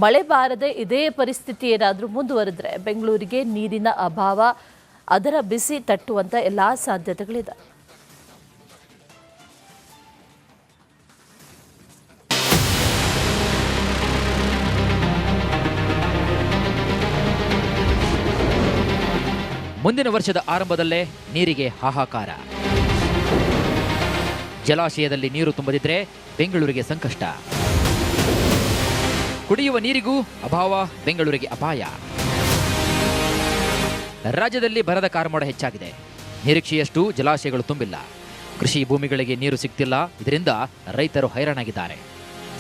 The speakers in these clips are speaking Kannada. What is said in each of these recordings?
ಮಳೆ ಬಾರದೆ ಇದೇ ಪರಿಸ್ಥಿತಿ ಏನಾದರೂ ಮುಂದುವರೆದ್ರೆ ಬೆಂಗಳೂರಿಗೆ ನೀರಿನ ಅಭಾವ ಅದರ ಬಿಸಿ ತಟ್ಟುವಂತ ಎಲ್ಲಾ ಸಾಧ್ಯತೆಗಳಿದೆ. ಮುಂದಿನ ವರ್ಷದ ಆರಂಭದಲ್ಲೇ ನೀರಿಗೆ ಹಾಹಾಕಾರ. ಜಲಾಶಯದಲ್ಲಿ ನೀರು ತುಂಬದಿದ್ರೆ ಬೆಂಗಳೂರಿಗೆ ಸಂಕಷ್ಟ. ಕುಡಿಯುವ ನೀರಿಗೂ ಅಭಾವ, ಬೆಂಗಳೂರಿಗೆ ಅಪಾಯ. ರಾಜ್ಯದಲ್ಲಿ ಬರದ ಕಾರ್ಮೋಡ ಹೆಚ್ಚಾಗಿದೆ. ನಿರೀಕ್ಷೆಯಷ್ಟು ಜಲಾಶಯಗಳು ತುಂಬಿಲ್ಲ. ಕೃಷಿ ಭೂಮಿಗಳಿಗೆ ನೀರು ಸಿಗ್ತಿಲ್ಲ. ಇದರಿಂದ ರೈತರು ಹೈರಾಣಾಗಿದ್ದಾರೆ.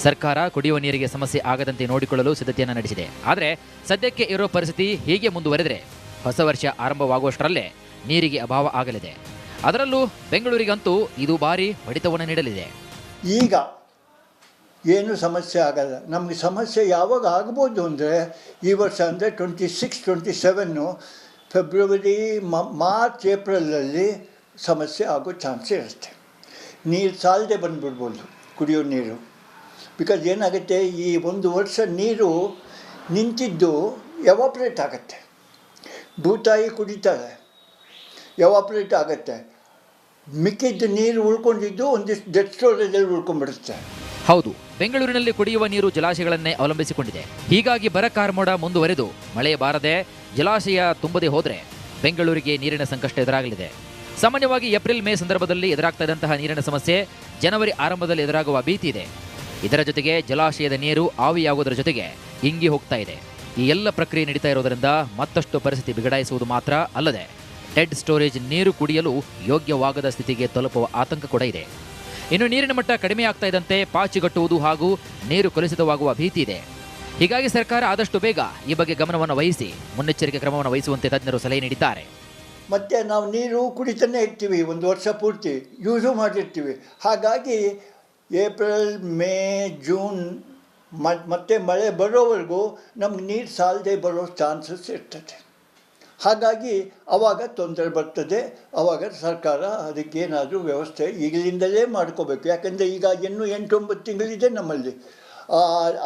ಸರ್ಕಾರ ಕುಡಿಯುವ ನೀರಿಗೆ ಸಮಸ್ಯೆ ಆಗದಂತೆ ನೋಡಿಕೊಳ್ಳಲು ಸಿದ್ಧತೆಯನ್ನು ನಡೆಸಿದೆ. ಆದರೆ ಸದ್ಯಕ್ಕೆ ಇರೋ ಪರಿಸ್ಥಿತಿ ಹೀಗೆ ಮುಂದುವರೆದರೆ ಹೊಸ ವರ್ಷ ಆರಂಭವಾಗುವಷ್ಟರಲ್ಲೇ ನೀರಿಗೆ ಅಭಾವ ಆಗಲಿದೆ. ಅದರಲ್ಲೂ ಬೆಂಗಳೂರಿಗಂತೂ ಇದು ಭಾರಿ ಹೊಡೆತವನ್ನು ನೀಡಲಿದೆ. ಈಗ ಏನು ಸಮಸ್ಯೆ ಆಗಲ್ಲ. ನಮಗೆ ಸಮಸ್ಯೆ ಯಾವಾಗ ಆಗ್ಬೋದು ಅಂದರೆ ಈ ವರ್ಷ ಅಂದರೆ 26, 27 ಫೆಬ್ರವರಿ, ಮಾರ್ಚ್, ಏಪ್ರಿಲಲ್ಲಿ ಸಮಸ್ಯೆ ಆಗೋ ಚಾನ್ಸ್ ಇರುತ್ತೆ. ನೀರು ಸಾಲದೆ ಬಂದುಬಿಡ್ಬೋದು ಕುಡಿಯೋ ನೀರು. ಬಿಕಾಸ್ ಏನಾಗುತ್ತೆ, ಈ ಒಂದು ವರ್ಷ ನೀರು ನಿಂತಿದ್ದು ಎವಾಪ್ರೇಟ್ ಆಗುತ್ತೆ. ಭೂತಾಯಿ ಕುಡಿತಾರೆ, ಎವಾಪ್ರೇಟ್ ಆಗುತ್ತೆ. ಮಿಕ್ಕಿದ್ದು ನೀರು ಉಳ್ಕೊಂಡಿದ್ದು ಒಂದಿಷ್ಟು ಡೆಡ್ ಸ್ಟೋರೇಜಲ್ಲಿ ಉಳ್ಕೊಂಡ್ಬಿಡುತ್ತೆ. ಹೌದು, ಬೆಂಗಳೂರಿನಲ್ಲಿ ಕುಡಿಯುವ ನೀರು ಜಲಾಶಯಗಳನ್ನೇ ಅವಲಂಬಿಸಿಕೊಂಡಿದೆ. ಹೀಗಾಗಿ ಬರ ಕಾರ್ಮೋಡ ಮುಂದುವರೆದು ಮಳೆ ಬಾರದೆ ಜಲಾಶಯ ತುಂಬದೆ ಹೋದರೆ ಬೆಂಗಳೂರಿಗೆ ನೀರಿನ ಸಂಕಷ್ಟ ಎದುರಾಗಲಿದೆ. ಸಾಮಾನ್ಯವಾಗಿ ಏಪ್ರಿಲ್, ಮೇ ಸಂದರ್ಭದಲ್ಲಿ ಎದುರಾಗ್ತಾ ಇದ್ದಂತಹ ನೀರಿನ ಸಮಸ್ಯೆ ಜನವರಿ ಆರಂಭದಲ್ಲಿ ಎದುರಾಗುವ ಭೀತಿ ಇದೆ. ಇದರ ಜೊತೆಗೆ ಜಲಾಶಯದ ನೀರು ಆವಿಯಾಗುವುದರ ಜೊತೆಗೆ ಇಂಗಿ ಹೋಗ್ತಾ ಇದೆ. ಈ ಎಲ್ಲ ಪ್ರಕ್ರಿಯೆ ನಡೀತಾ ಇರೋದರಿಂದ ಮತ್ತಷ್ಟು ಪರಿಸ್ಥಿತಿ ಬಿಗಡಾಯಿಸುವುದು ಮಾತ್ರ ಅಲ್ಲದೆ ಡೆಡ್ ಸ್ಟೋರೇಜ್ ನೀರು ಕುಡಿಯಲು ಯೋಗ್ಯವಾಗದ ಸ್ಥಿತಿಗೆ ತಲುಪುವ ಆತಂಕ ಕೂಡ ಇದೆ. ಇನ್ನು ನೀರಿನ ಮಟ್ಟ ಕಡಿಮೆ ಆಗ್ತಾ ಇದ್ದಂತೆ ಪಾಚಿಗಟ್ಟುವುದು ಹಾಗೂ ನೀರು ಕಲುಷಿತವಾಗುವ ಭೀತಿ ಇದೆ. ಹೀಗಾಗಿ ಸರ್ಕಾರ ಆದಷ್ಟು ಬೇಗ ಈ ಬಗ್ಗೆ ಗಮನವನ್ನು ವಹಿಸಿ ಮುನ್ನೆಚ್ಚರಿಕೆ ಕ್ರಮವನ್ನು ವಹಿಸುವಂತೆ ತಜ್ಞರು ಸಲಹೆ ನೀಡಿದ್ದಾರೆ. ಮತ್ತು ನಾವು ನೀರು ಕುಡಿತಾನೆ ಇರ್ತೀವಿ, ಒಂದು ವರ್ಷ ಪೂರ್ತಿ ಯೂಸು ಮಾಡಿರ್ತೀವಿ. ಹಾಗಾಗಿ ಏಪ್ರಿಲ್, ಮೇ, ಜೂನ್ ಮತ್ತೆ ಮಳೆ ಬರೋವರೆಗೂ ನಮ್ಗೆ ನೀರು ಸಾಲದೆ ಬರೋ ಚಾನ್ಸಸ್ ಇರ್ತದೆ. ಹಾಗಾಗಿ ಆವಾಗ ತೊಂದರೆ ಬರ್ತದೆ. ಆವಾಗ ಸರ್ಕಾರ ಅದಕ್ಕೇನಾದರೂ ವ್ಯವಸ್ಥೆ ಈಗಲಿಂದಲೇ ಮಾಡ್ಕೋಬೇಕು. ಯಾಕಂದರೆ ಈಗ ಇನ್ನೂ 8-9 ತಿಂಗಳಿದೆ ನಮ್ಮಲ್ಲಿ.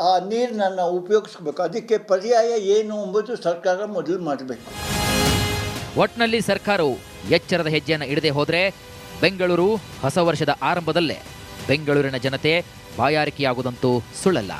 ಆ ನೀರನ್ನ ನಾವು ಉಪಯೋಗಿಸ್ಬೇಕು. ಅದಕ್ಕೆ ಪರ್ಯಾಯ ಏನು ಎಂಬುದು ಸರ್ಕಾರ ಮೊದಲು ಮಾಡಬೇಕು. ಒಟ್ನಲ್ಲಿ ಸರ್ಕಾರವು ಎಚ್ಚರದ ಹೆಜ್ಜೆಯನ್ನು ಇಡದೆ ಹೋದರೆ ಬೆಂಗಳೂರು ಹೊಸ ವರ್ಷದ ಆರಂಭದಲ್ಲೇ ಬೆಂಗಳೂರಿನ ಜನತೆ ಬಾಯಾರಿಕೆಯಾಗುವುದಂತೂ ಸುಳ್ಳಲ್ಲ.